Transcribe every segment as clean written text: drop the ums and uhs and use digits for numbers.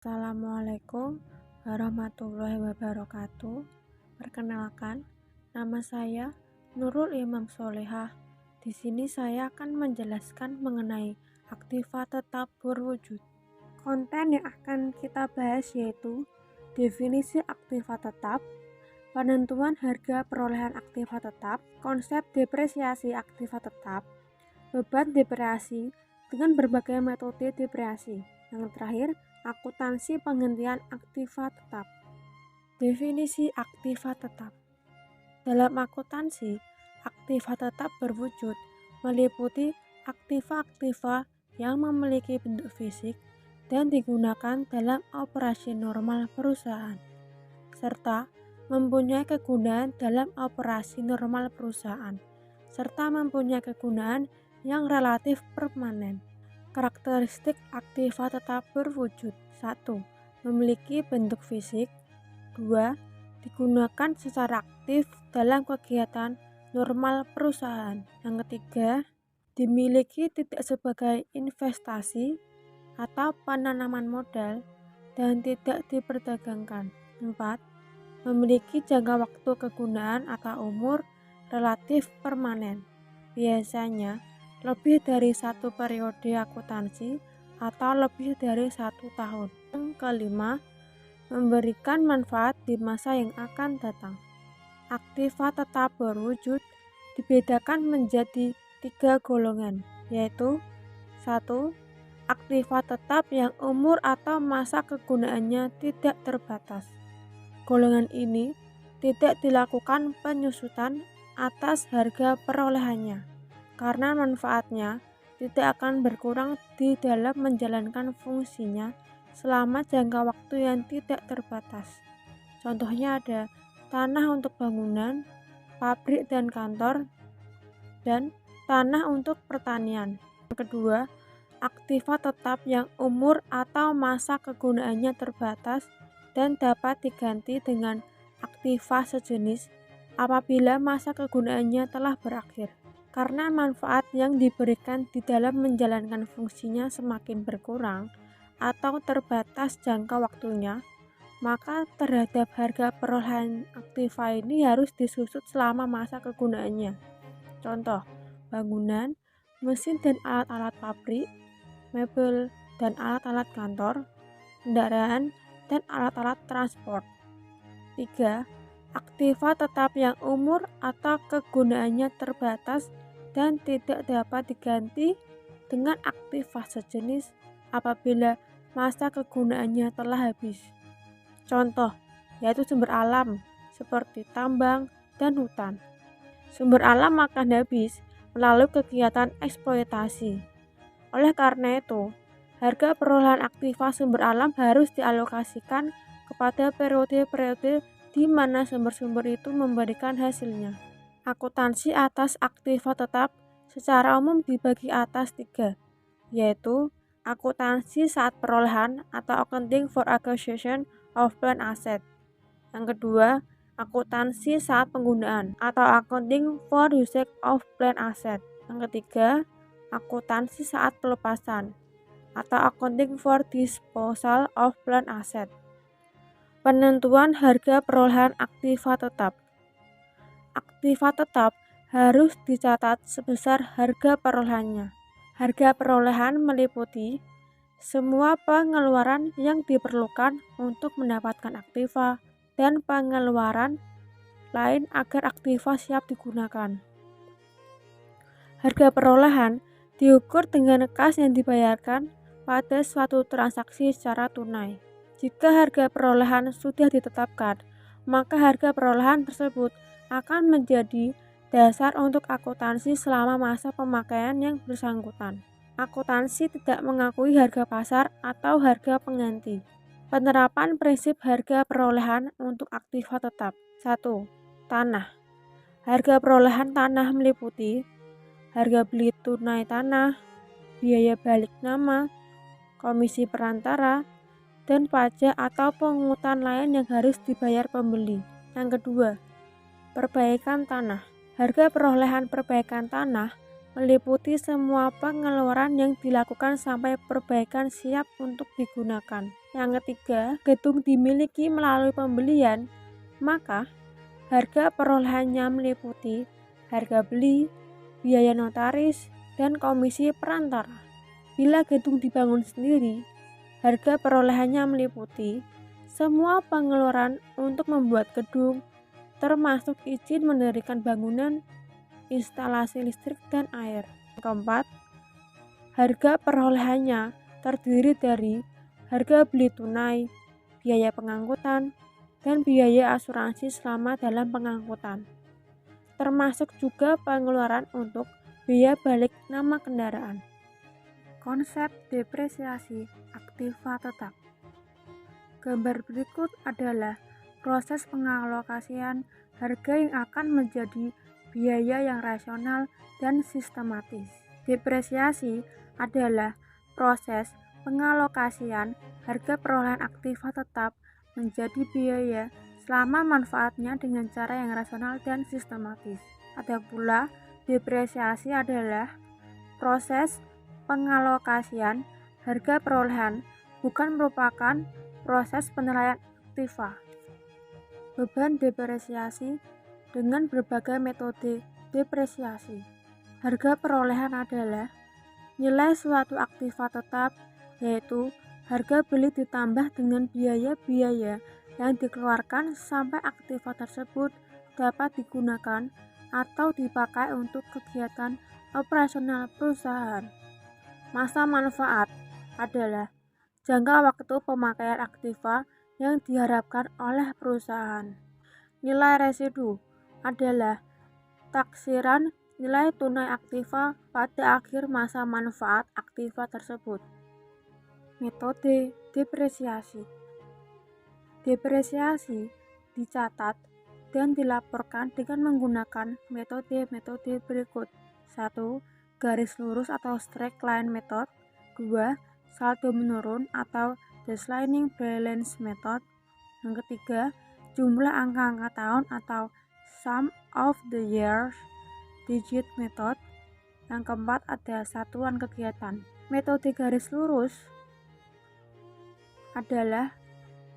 Assalamualaikum warahmatullahi wabarakatuh. Perkenalkan, nama saya Nurul Imam Solehah. Di sini saya akan menjelaskan mengenai aktiva tetap berwujud. Konten yang akan kita bahas yaitu definisi aktiva tetap, penentuan harga perolehan aktiva tetap, konsep depresiasi aktiva tetap, beban depresiasi dengan berbagai metode depresiasi. Yang terakhir, akuntansi penghentian aktiva tetap. Definisi aktiva tetap. Dalam akuntansi, aktiva tetap berwujud meliputi aktiva-aktiva yang memiliki bentuk fisik dan digunakan dalam operasi normal perusahaan, serta mempunyai kegunaan dalam operasi normal perusahaan, serta mempunyai kegunaan yang relatif permanen. Karakteristik aktiva tetap berwujud: 1. Memiliki bentuk fisik. 2. Digunakan secara aktif dalam kegiatan normal perusahaan. Yang ketiga, dimiliki tidak sebagai investasi atau penanaman modal dan tidak diperdagangkan. 4. Memiliki jangka waktu kegunaan atau umur relatif permanen, biasanya lebih dari satu periode akuntansi atau lebih dari 1 tahun. Yang kelima, memberikan manfaat di masa yang akan datang. Aktiva tetap berwujud dibedakan menjadi 3 golongan, yaitu 1. Aktiva tetap yang umur atau masa kegunaannya tidak terbatas. Golongan ini tidak dilakukan penyusutan atas harga perolehannya, karena manfaatnya tidak akan berkurang di dalam menjalankan fungsinya selama jangka waktu yang tidak terbatas. Contohnya ada tanah untuk bangunan, pabrik dan kantor, dan tanah untuk pertanian. Yang kedua, aktiva tetap yang umur atau masa kegunaannya terbatas dan dapat diganti dengan aktiva sejenis apabila masa kegunaannya telah berakhir. Karena manfaat yang diberikan di dalam menjalankan fungsinya semakin berkurang atau terbatas jangka waktunya, maka terhadap harga perolehan aktiva ini harus disusut selama masa kegunaannya. Contoh, bangunan, mesin dan alat-alat pabrik, mebel dan alat-alat kantor, kendaraan, dan alat-alat transport. 3. Aktiva tetap yang umur atau kegunaannya terbatas dan tidak dapat diganti dengan aktiva sejenis apabila masa kegunaannya telah habis. Contoh, yaitu sumber alam seperti tambang dan hutan. Sumber alam akan habis melalui kegiatan eksploitasi. Oleh karena itu, harga perolehan aktiva sumber alam harus dialokasikan kepada periode-periode di mana sumber-sumber itu memberikan hasilnya. Akuntansi atas aktiva tetap secara umum dibagi atas 3, yaitu akuntansi saat perolehan atau accounting for acquisition of plant asset. Yang kedua, akuntansi saat penggunaan atau accounting for usage of plant asset. Yang ketiga, akuntansi saat pelepasan atau accounting for disposal of plant asset. Penentuan harga perolehan aktiva tetap. Aktiva tetap harus dicatat sebesar harga perolehannya. Harga perolehan meliputi semua pengeluaran yang diperlukan untuk mendapatkan aktiva dan pengeluaran lain agar aktiva siap digunakan. Harga perolehan diukur dengan kas yang dibayarkan pada suatu transaksi secara tunai. Jika harga perolehan sudah ditetapkan, maka harga perolehan tersebut akan menjadi dasar untuk akuntansi selama masa pemakaian yang bersangkutan. Akuntansi tidak mengakui harga pasar atau harga pengganti. Penerapan prinsip harga perolehan untuk aktiva tetap. 1. Tanah. Harga perolehan tanah meliputi harga beli tunai tanah, biaya balik nama, komisi perantara, dan pajak atau pungutan lain yang harus dibayar pembeli. Yang kedua, perbaikan tanah. Harga perolehan perbaikan tanah meliputi semua pengeluaran yang dilakukan sampai perbaikan siap untuk digunakan. Yang ketiga, gedung dimiliki melalui pembelian, maka harga perolehannya meliputi harga beli, biaya notaris, dan komisi perantara. Bila gedung dibangun sendiri, harga perolehannya meliputi semua pengeluaran untuk membuat gedung, termasuk izin mendirikan bangunan, instalasi listrik dan air. Keempat, harga perolehannya terdiri dari harga beli tunai, biaya pengangkutan, dan biaya asuransi selama dalam pengangkutan, termasuk juga pengeluaran untuk biaya balik nama kendaraan. Konsep depresiasi aktiva tetap. Gambar berikut adalah proses pengalokasian harga yang akan menjadi biaya yang rasional dan sistematis. Depresiasi adalah proses pengalokasian harga perolehan aktiva tetap menjadi biaya selama manfaatnya dengan cara yang rasional dan sistematis. Ada pula, depresiasi adalah proses pengalokasian harga perolehan bukan merupakan proses penilaian aktiva. Beban depresiasi dengan berbagai metode depresiasi. Harga perolehan adalah nilai suatu aktiva tetap, yaitu harga beli ditambah dengan biaya-biaya yang dikeluarkan sampai aktiva tersebut dapat digunakan atau dipakai untuk kegiatan operasional perusahaan. Masa manfaat adalah jangka waktu pemakaian aktiva yang diharapkan oleh perusahaan. Nilai residu adalah taksiran nilai tunai aktiva pada akhir masa manfaat aktiva tersebut. Metode depresiasi. Depresiasi dicatat dan dilaporkan dengan menggunakan metode-metode berikut. 1. Garis lurus atau straight line method. 2. Saldo menurun atau declining balance method. Yang ketiga, jumlah angka-angka tahun atau sum of the years digit method. Yang keempat, ada satuan kegiatan. Metode garis lurus adalah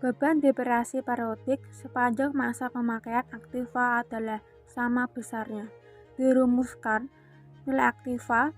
beban depresiasi periodik sepanjang masa pemakaian aktiva adalah sama besarnya. Dirumuskan nilai aktiva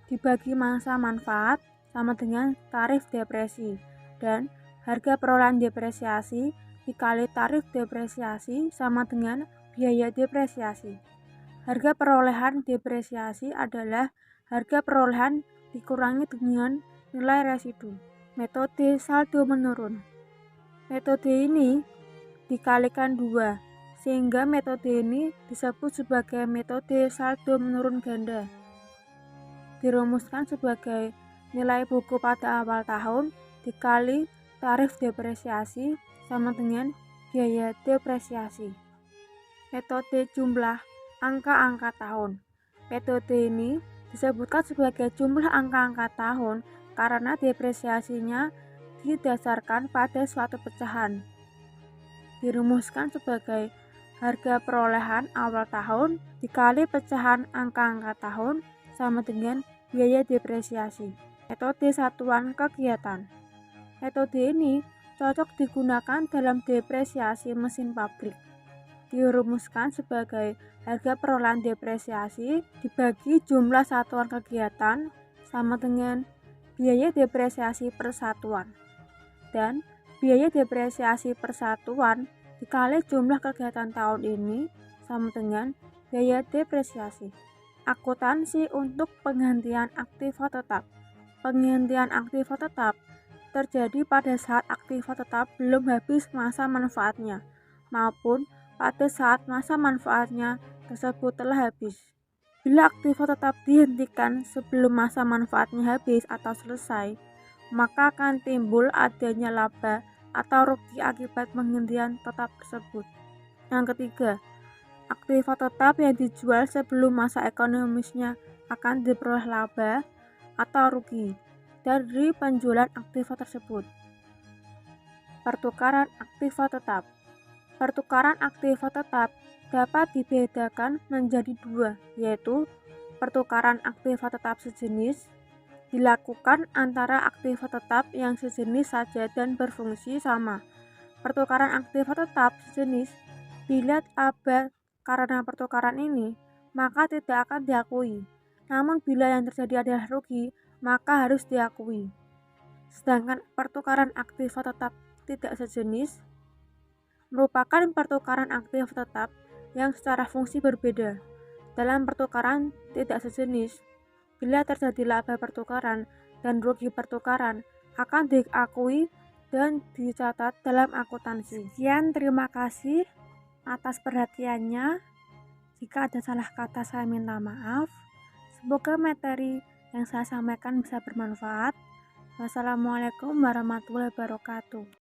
dibagi masa manfaat sama dengan tarif depresi, dan harga perolehan depresiasi dikali tarif depresiasi sama dengan biaya depresiasi. Harga perolehan depresiasi adalah harga perolehan dikurangi dengan nilai residu. Metode saldo menurun. Metode ini dikalikan 2, sehingga metode ini disebut sebagai metode saldo menurun ganda. Dirumuskan sebagai nilai buku pada awal tahun dikali tarif depresiasi sama dengan biaya depresiasi. Metode jumlah angka-angka tahun. Metode ini disebutkan sebagai jumlah angka-angka tahun karena depresiasinya didasarkan pada suatu pecahan. Dirumuskan sebagai harga perolehan awal tahun dikali pecahan angka-angka tahun sama dengan biaya depresiasi. Metode satuan kegiatan. Metode ini cocok digunakan dalam depresiasi mesin pabrik. Dirumuskan sebagai harga perolehan depresiasi dibagi jumlah satuan kegiatan sama dengan biaya depresiasi per satuan, dan biaya depresiasi per satuan dikali jumlah kegiatan tahun ini sama dengan biaya depresiasi. Akuntansi untuk penggantian aktiva tetap. Penggantian aktiva tetap terjadi pada saat aktiva tetap belum habis masa manfaatnya maupun pada saat masa manfaatnya tersebut telah habis. Bila aktiva tetap dihentikan sebelum masa manfaatnya habis atau selesai, maka akan timbul adanya laba atau rugi akibat penghentian tetap tersebut. Yang ketiga, aktiva tetap yang dijual sebelum masa ekonomisnya akan diperoleh laba atau rugi dari penjualan aktiva tersebut. Pertukaran aktiva tetap. Pertukaran aktiva tetap dapat dibedakan menjadi 2, yaitu pertukaran aktiva tetap sejenis dilakukan antara aktiva tetap yang sejenis saja dan berfungsi sama. Pertukaran aktiva tetap sejenis bila aba karena pertukaran ini, maka tidak akan diakui. Namun bila yang terjadi adalah rugi, maka harus diakui. Sedangkan pertukaran aktiva tetap tidak sejenis merupakan pertukaran aktiva tetap yang secara fungsi berbeda. Dalam pertukaran tidak sejenis, bila terjadi laba pertukaran dan rugi pertukaran akan diakui dan dicatat dalam akuntansi. Sekian, terima kasih atas perhatiannya. Jika ada salah kata saya minta maaf. Semoga materi yang saya sampaikan bisa bermanfaat. Wassalamualaikum warahmatullahi wabarakatuh.